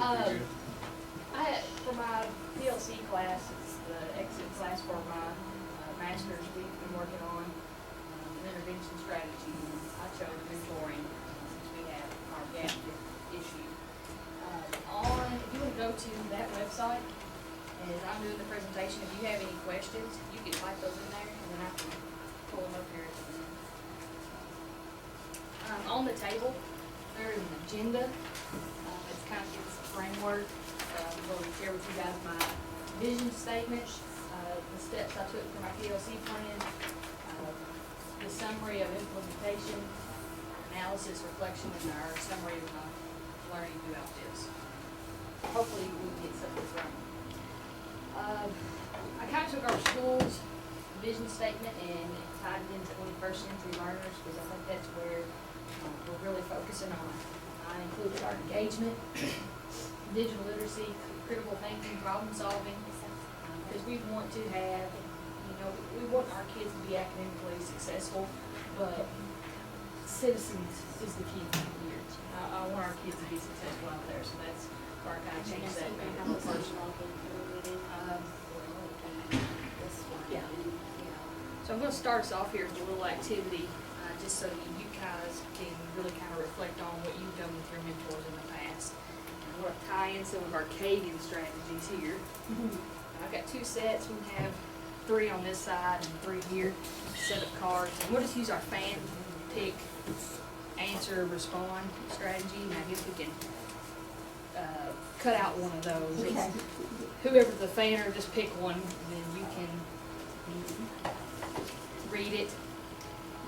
For my PLC class, it's the exit class for my master's, we've been working on an intervention strategy. I chose mentoring since we have our gap issue. If you want to go to that website, as I'm doing the presentation, if you have any questions, you can type those in there, and then I can pull them up here at the end. On the table, there is an agenda. It's kind of gives us a framework. I'm going to share with you guys my vision statement, the steps I took for my PLC plan, the summary of implementation, analysis, reflection, and our summary of my learning throughout this. Hopefully we can get something from it. I kind of took our school's vision statement and tied it into 21st century learners because I think that's where we're really focusing on. I included our engagement, digital literacy, critical thinking, problem solving, because we want to have, we want our kids to be academically successful, but citizens is the key here. I want our kids to be successful out there, so that's where I kind of changed that. Yeah. So I'm going to start us off here with a little activity, just so you guys can really kind of reflect on what you've done with your mentors in the past. I'm going to tie in some of our caving strategies here. I've got two sets. We have 3 on this side and 3 here. Set of cards, and we'll just use our fan pick, answer, respond strategy. And I guess we can cut out one of those. Okay. Whoever the fanner, just pick one, and then you can read it.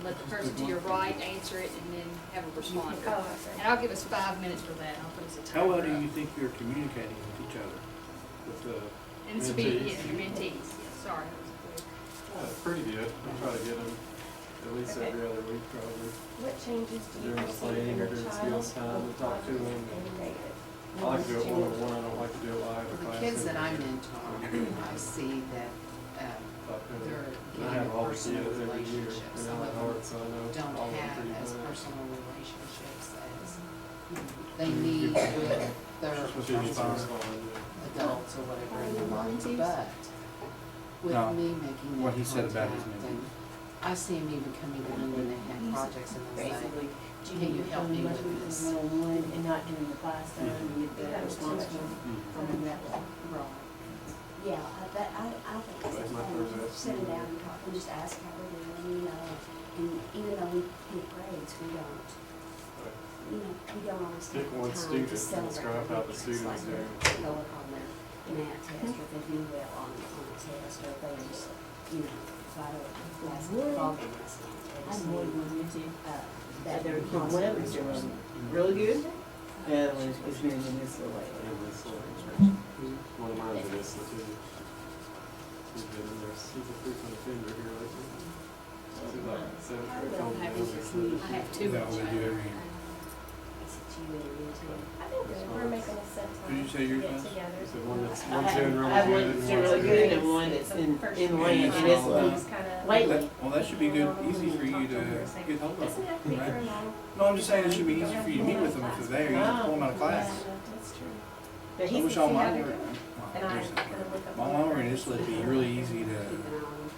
Let the person to your right answer it, and then have a responder. And I'll give us 5 minutes for that. I'll put us a timer. How well do you think you're communicating with each other? And this will be your mentees. Yeah, sorry. Pretty good. I try to get them at least every other week, probably. What changes do you During the perceive planning in or the during child? skills time to talk to them. And negative? I like to do it one-on-one. I don't like to do it live. The kids that I mentor, I see that they're I getting have all the personal kids every year, relationships. and Some I of know them it, so I know don't all of them have pretty as much. personal relationships as they need with their adults or whatever in their lives. But with No, me making what that he said about his contact, mentor. and I see them even coming to me when they have projects and they'll say, Basically, can you help me with this? one-on-one and not doing the class time, and you'd be responsible from that level. Right. Yeah, I think That's it's my first estimate. sitting down and talking, just ask how we're doing, and even though we pick grades, we don't, we don't always Pick take the one time student to and celebrate. describe how the victories, student's like doing. go up on their math test, or they do well on a test, or they just, vital last problem lesson. I'm more than you too. That There they're were one of us doing really good, and the other one is being in this way. And this one of mine is this, the two. He's been in there, he's a freak on the finger here lately. He's like 7th grade, told me I have 2 Is that what we do every year? It's a two and a two. I think we're making a set time Did you say to yours get was? together. He said one that's, I one's doing really have one good that's and doing one's really good good. and one that's in land, and Yeah, it's so, these kind of lately. Well, that should be good, easy for you to get hold of Doesn't have to be them, for right? a long. No, I'm just saying it should be easy for you to meet with them if they're there. You can pull them out of class. That's true. But I he wish can all see how mine they're were. doing. Well, And I'm there's- gonna look up. While mine were in Italy, it'd be really easy Keep an eye on them.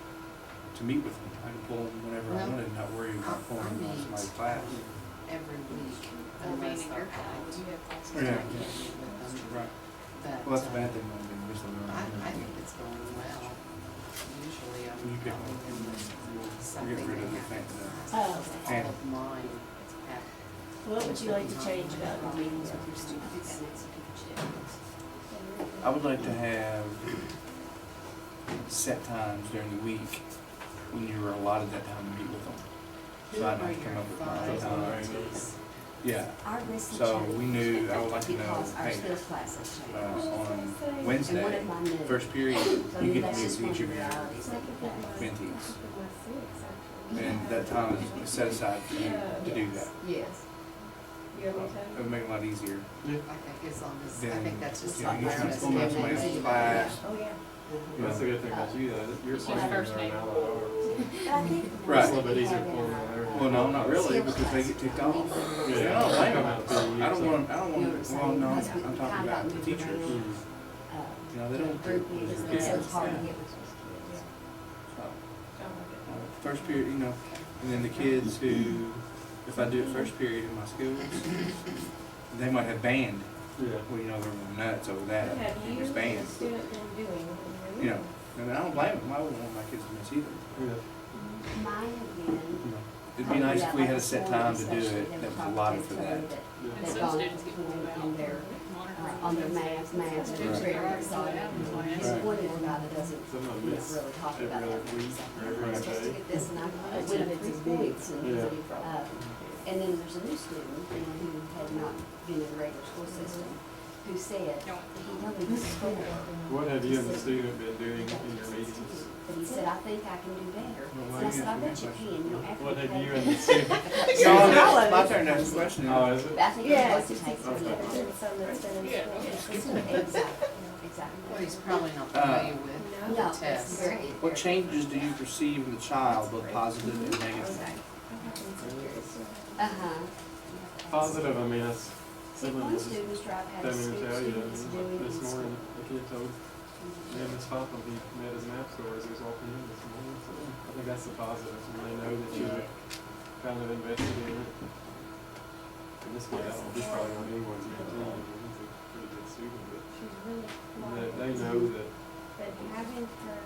to meet with them. I could pull them whenever I Well, wanted, and not worry about pulling them out of somebody's class. Every week, I mean, unless in they're your class, you out. have classes. I Yeah. can't meet with them. Right. But, Well, that's a bad thing when they miss them. I think it's going well. Usually I'm You get probably one. in We're something getting rid of the that thing. happens. Oh, All of mine have. What would you like to change about the meetings with your students? I would like to have set times during the week when you're allotted that time to meet with them. Who So I are don't your come up with my own five time. priorities? Yeah. Our listen So changed we knew, I would like to know, because our hey, skills class has changed. on And Wednesday, what if I knew? first period, So you get to that's meet just with one each of of the your realities that we face. mentees. And that time is set aside for you to do that. Yes. You want me It to? would make it a lot easier I think as long as, I than, think that's just you know, like you're trying to business pull them out of somebody's community. class. Oh, yeah. That's the good thing about you, though, that your It's your plans first are name. now that ours. But I think. Right. It's a little bit easier for them than theirs. Well, no, not really, because they get ticked off. Yeah. I don't blame them. Come out I don't want, You know what I'm well, no, saying? Because we I'm talking kinda about the moved teachers. around. Mm. You know, they don't. Group meetings, and Yeah. so it's hard to get with those kids. So, first period, you know, and then the kids who, if I do it first period in my schools, they might have band. Yeah. Well, you know, they're nuts over that. What have you, There's as band. a student, been doing? You know, and I don't blame them. I wouldn't want my kids to miss either. Yeah. Mine have been. It'd be nice if we had a set time to do it that was allotted for that. Yeah. And They've some gone students get pulled out. in their, on their math, and Students they're are very already pulled excited. out in class. There's one little guy that doesn't, Some of them you know, miss really talk every about other that. week He's like, or every I'm other supposed to day. get this, and I went It's up 3 points, and, Yeah. and then there's a new student, you know, who had not been in the regular school system, who said, he told me this school, What have you and the student been doing in your meetings? but he said, I think I can do better. Well, why And I you said, I answer bet you that can, you know, after What we have paid you and the student? No, it's my turn to ask a question. Oh, is it? I think Yeah, you're it's supposed to take just, some. Okay. there's some that's been in Yeah, school. Exactly, What exactly. he's probably not familiar with. No, Test. it's very. What changes do you perceive in the child, both positive and negative? Uh-huh. Positive, I mean, that's See, similar one to student's drive had a Devin and tell you, students doing this in morning, school. the kid told me and Miss Papa he met his math score as he was walking in this morning, so I think that's the positive, when they know that you're kind of invested in it. And this kid, he's probably not anyone's mentee, I mean, he's a pretty good student, but She's really that they know that But having her,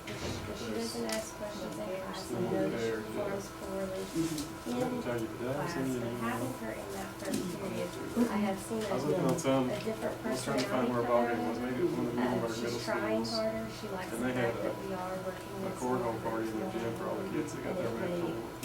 if she doesn't ask questions in class and Mhm. knows she performs poorly I can in tell you, but I haven't class, seen you but anymore. having her in that first period, I have seen I was looking on some, a different I was trying to find personality where a come ball out game of was, it. maybe it was one of the middle She's trying schools. harder, she likes And the they had fact that we are working A with. cornhole smaller party in the gym for all the kids that got their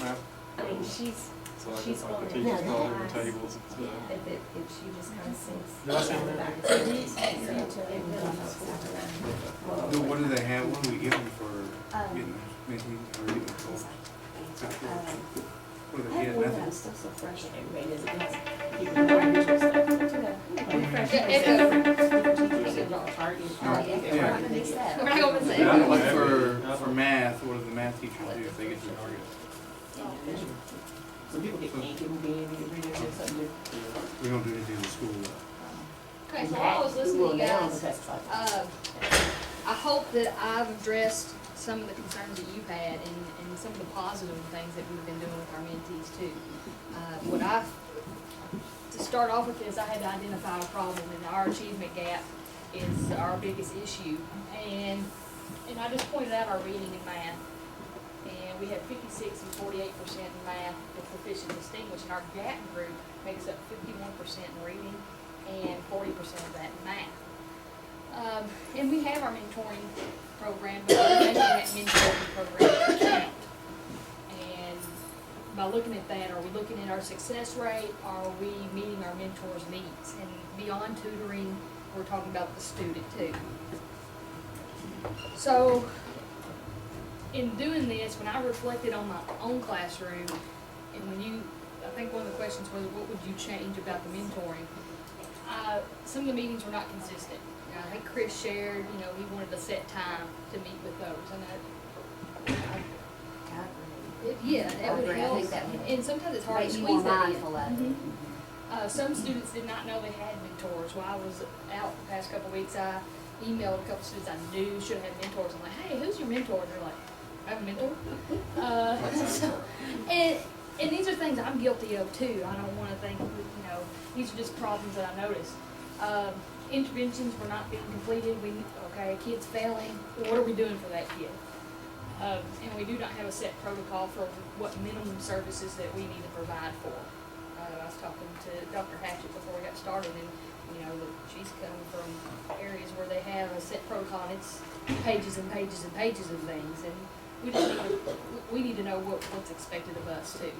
math. I mean, she's, So I she's just like the going teachers to called over class. tables and stuff. if she just kind of sings. Did I send that? Back to me, so it really helps with that. What do they have, what do we give them for Um, getting mentees or getting He's told? like, What do I they have get, one, but I'm nothing? still so fresh. Everybody does it, because you can learn your stuff. Yeah. We're not gonna say. Yeah, like for math, what do the math teachers do if they get to target? Some people get can't get them in, you bring them something different. We don't do anything in school. Okay, so while I was listening to you Well, now guys, the best part. I hope that I've addressed some of the concerns that you've had and some of the positive things that we've been doing with our mentees too. To start off with this, I had to identify a problem, and our achievement gap is our biggest issue. And I just pointed out our reading and math. And we have 56 and 48% in math with proficient distinguished, and our gap group makes up 51% in reading and 40% of that in math. And we have our mentoring program, but we're making that mentoring program count. And by looking at that, are we looking at our success rate? Are we meeting our mentors' needs? And beyond tutoring, we're talking about the student too. So, in doing this, when I reflected on my own classroom, and I think one of the questions was, what would you change about the mentoring? Some of the meetings were not consistent. I think Chris shared, he wanted a set time to meet with those, and that would I help. think that would And sometimes it's hard to make you squeeze more that in. mindful of it. Mhm. Some students did not know they had mentors. While I was out the past couple of weeks, I emailed a couple students I knew should have had mentors. I'm like, hey, who's your mentor? And they're like, I have a mentor. And these are things I'm guilty of too. I don't want to think, these are just problems that I noticed. Interventions were not being completed. Kid's failing. Well, what are we doing for that kid? And we do not have a set protocol for what minimum services that we need to provide for. I was talking to Dr. Hatchett before we got started, and she's coming from areas where they have a set protocol, and it's pages and pages and pages of things, and we need to know what's expected of us too.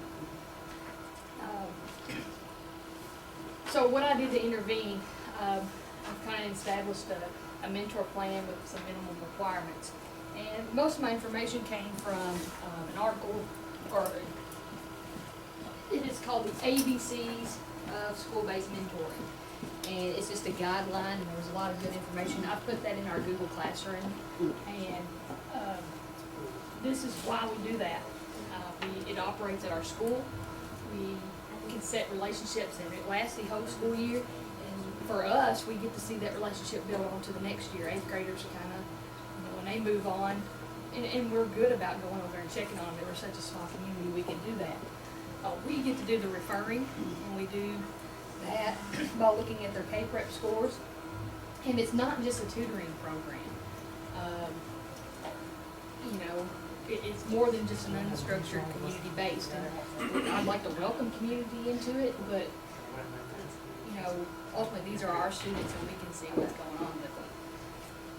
So what I did to intervene, I've kind of established a mentor plan with some minimum requirements. And most of my information came from an article, or it is called the ABCs of School-Based Mentoring. And it's just a guideline, and there was a lot of good information. I put that in our Google Classroom, and, this is why we do that. It operates at our school. We can set relationships, and it lasts the whole school year. And for us, we get to see that relationship build on to the next year. Eighth graders kind of, when they move on, and we're good about going over and checking on them. They were such a small community, we can do that. We get to do the referring, and we do that by looking at their K-Prep scores. And it's not just a tutoring program. It's more than just an unstructured community-based. And I'd like to welcome community into it, but, ultimately, these are our students, and we can see what's going on with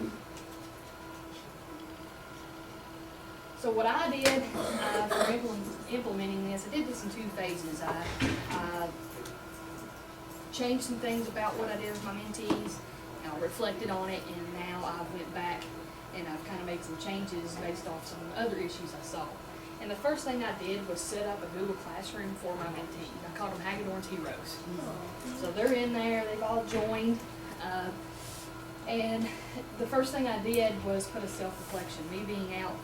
them. So what I did for implementing this, I did this in 2 phases. I changed some things about what I did with my mentees, and I reflected on it, and now I went back and I've kind of made some changes based off some other issues I saw. And the first thing I did was set up a Google Classroom for my mentees. I called them Hagedorn's Heroes. So they're in there, they've all joined. And the first thing I did was put a self-reflection. Me being out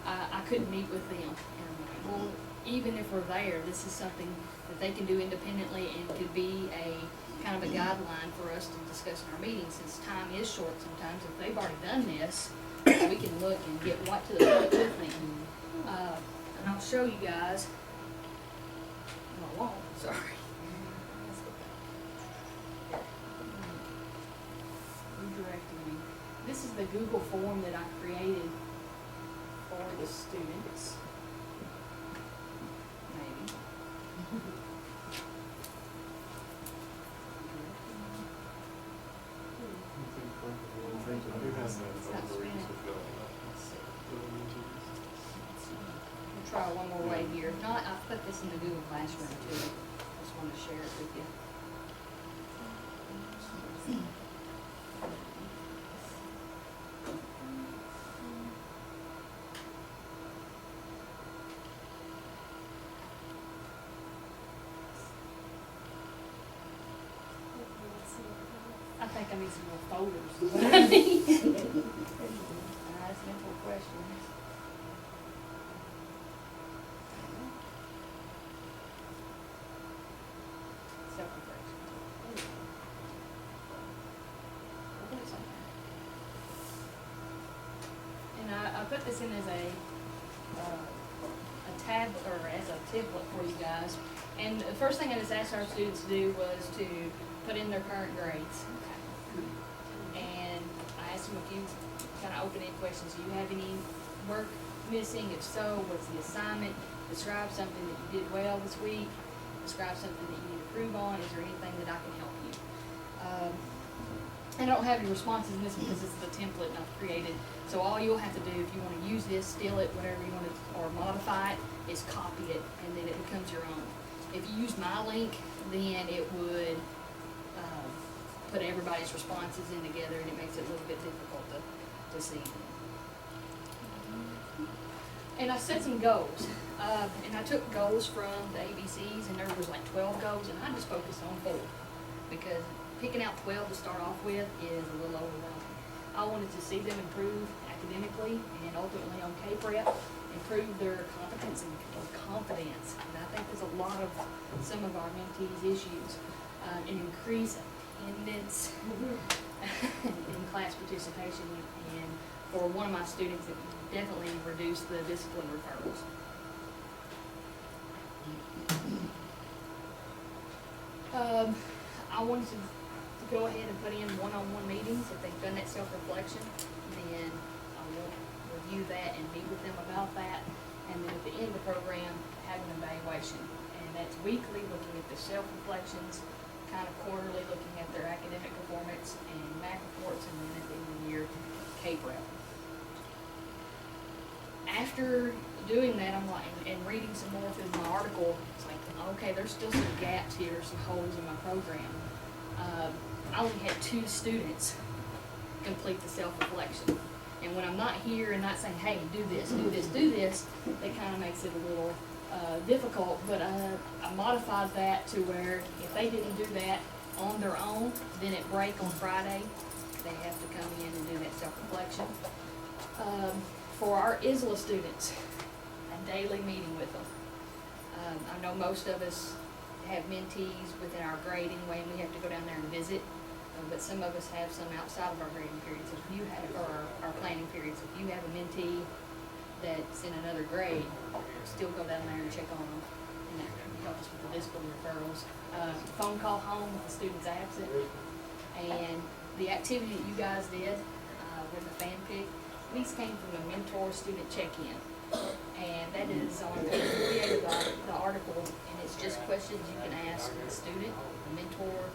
I couldn't meet with them. And I'm like, well, even if we're there, this is something that they can do independently and could be a kind of a guideline for us to discuss in our meetings, since time is short sometimes. If they've already done this, we can look and get right to the point with them. And I'll show you guys. No, I won't, sorry. Redirecting me. This is the Google form that I created for the students. Maybe. We'll try one more way here. If not, I've put this in the Google Classroom too. Just want to share it with you. I think I need some more folders. Is what I need. Simple questions. Self-reflection. And I put this in as a tablet, or as a template for you guys. And the first thing I just asked our students to do was to put in their current grades. And I asked them a few kind of open-ended questions. Do you have any work missing? If so, what's the assignment? Describe something that you did well this week. Describe something that you need to improve on. Is there anything that I can help you? And I don't have any responses in this because it's the template I've created. So all you'll have to do if you want to use this, steal it, whatever you want to, or modify it, is copy it, and then it becomes your own. If you use my link, then it would put everybody's responses in together, and it makes it a little bit difficult to see. And I set some goals, and I took goals from the ABCs, and there was like 12 goals, and I just focused on 4, because picking out 12 to start off with is a little overwhelming. I wanted to see them improve academically and ultimately on K-Prep, improve their competence and confidence. And I think there's a lot of some of our mentees' issues, and increase attendance in class participation, and for one of my students, it definitely reduced the discipline referrals. I wanted to go ahead and put in one-on-one meetings. If they've done that self-reflection, then I will review that and meet with them about that. And then at the end of the program, have an evaluation. And that's weekly, looking at the self-reflections, kind of quarterly, looking at their academic performance and math reports, and then at the end of the year, K-Prep. After doing that, I'm like, and reading some more through my article, it's like, okay, there's still some gaps here, some holes in my program. I only had 2 students complete the self-reflection. And when I'm not here and not saying, hey, do this, do this, do this, that kind of makes it a little difficult. But I modified that to where if they didn't do that, on their own. Then at break on Friday, they have to come in and do that self-reflection. For our ISLA students, a daily meeting with them. I know most of us have mentees within our grading way, and we have to go down there and visit. But some of us have some outside of our grading periods. If you have, or our planning periods, if you have a mentee that's in another grade, still go down there and check on them, and that can help us with the discipline referrals. Phone call home if the student's absent, and the activity that you guys did with the fan pick, these came from a mentor-student check-in, and that is on page 48 of the article, and it's just questions you can ask the student, the mentor,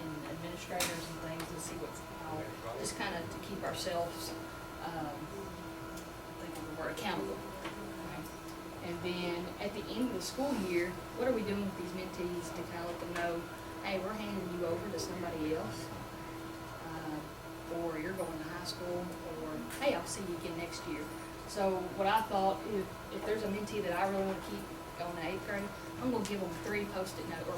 and administrators and things, to see what's how, just kind of to keep ourselves, think of the word, accountable. Okay? And then at the end of the school year, what are we doing with these mentees to kind of let them know, hey, we're handing you over to somebody else, or you're going to high school, or hey, I'll see you again next year. So what I thought, if there's a mentee that I really want to keep going to 8th grade, I'm going to give them 3 post-it note or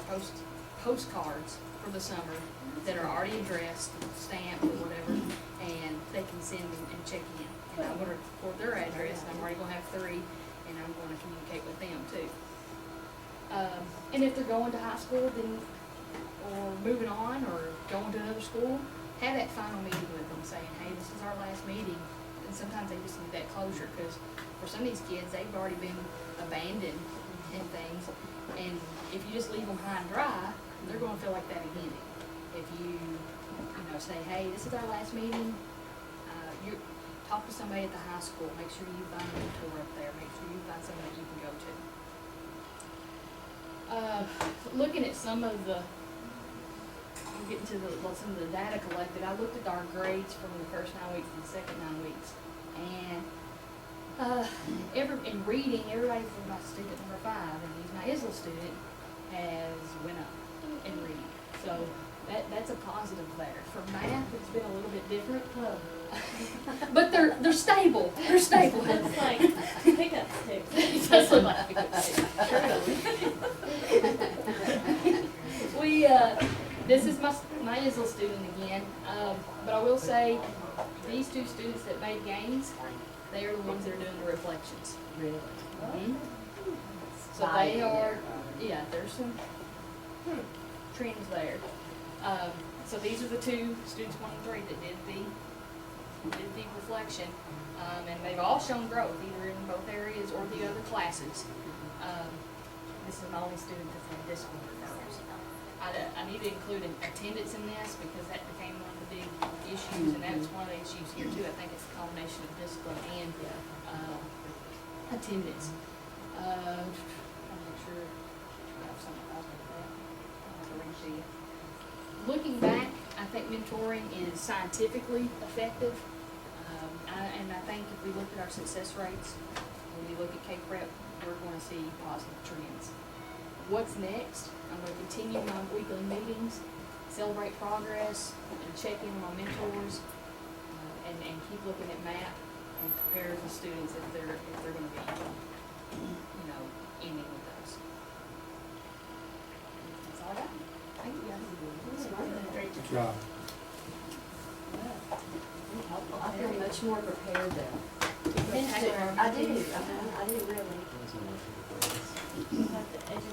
postcards for the summer that are already addressed, stamped or whatever, and they can send and check in. And I'm going to record their address, and I'm already going to have 3, and I'm going to communicate with them too. And if they're going to high school, then, or moving on, or going to another school, have that final meeting with them, saying, hey, this is our last meeting. And sometimes they just need that closure, because for some of these kids, they've already been abandoned and things. And if you just leave them high and dry, they're going to feel like that again. If you say, hey, this is our last meeting, you talk to somebody at the high school, make sure you find a mentor up there, make sure you find somebody you can go to. Looking at some of the, we'll get into some of the data collected, I looked at our grades from the first 9 weeks and the second 9 weeks. And in reading, everybody from my student number 5, and he's my ISLA student, has went up in reading. So that's a positive there. For math, it's been a little bit different. But they're stable. They're stable. It's like pickup sticks. It does look like pickup sticks. This is my ISL student again, but I will say, these 2 students that made gains, they are the ones that are doing the reflections. Really? Mhm. So they are, yeah, there's some trends there. So these are the 2 students, 1 and 3, that did the reflection, and they've all shown growth, either in both areas or the other classes. This is my only student that's had discipline referrals. I need to include an attendance in this, because that became one of the big issues, and that's one of the issues here too. I think it's a combination of discipline and attendance. I'm not sure I have something else like that. I'll have to read to you. Looking back, I think mentoring is scientifically effective, and I think if we look at our success rates, when we look at K-Prep, we're going to see positive trends. What's next? I'm going to continue my weekly meetings, celebrate progress, and check in on my mentors, and keep looking at map and compare the students if they're going to be, ending with those. That's all I got. Thank you guys. Good job. I feel much more prepared though. Okay. I do really. That's a motion for this. You have to educate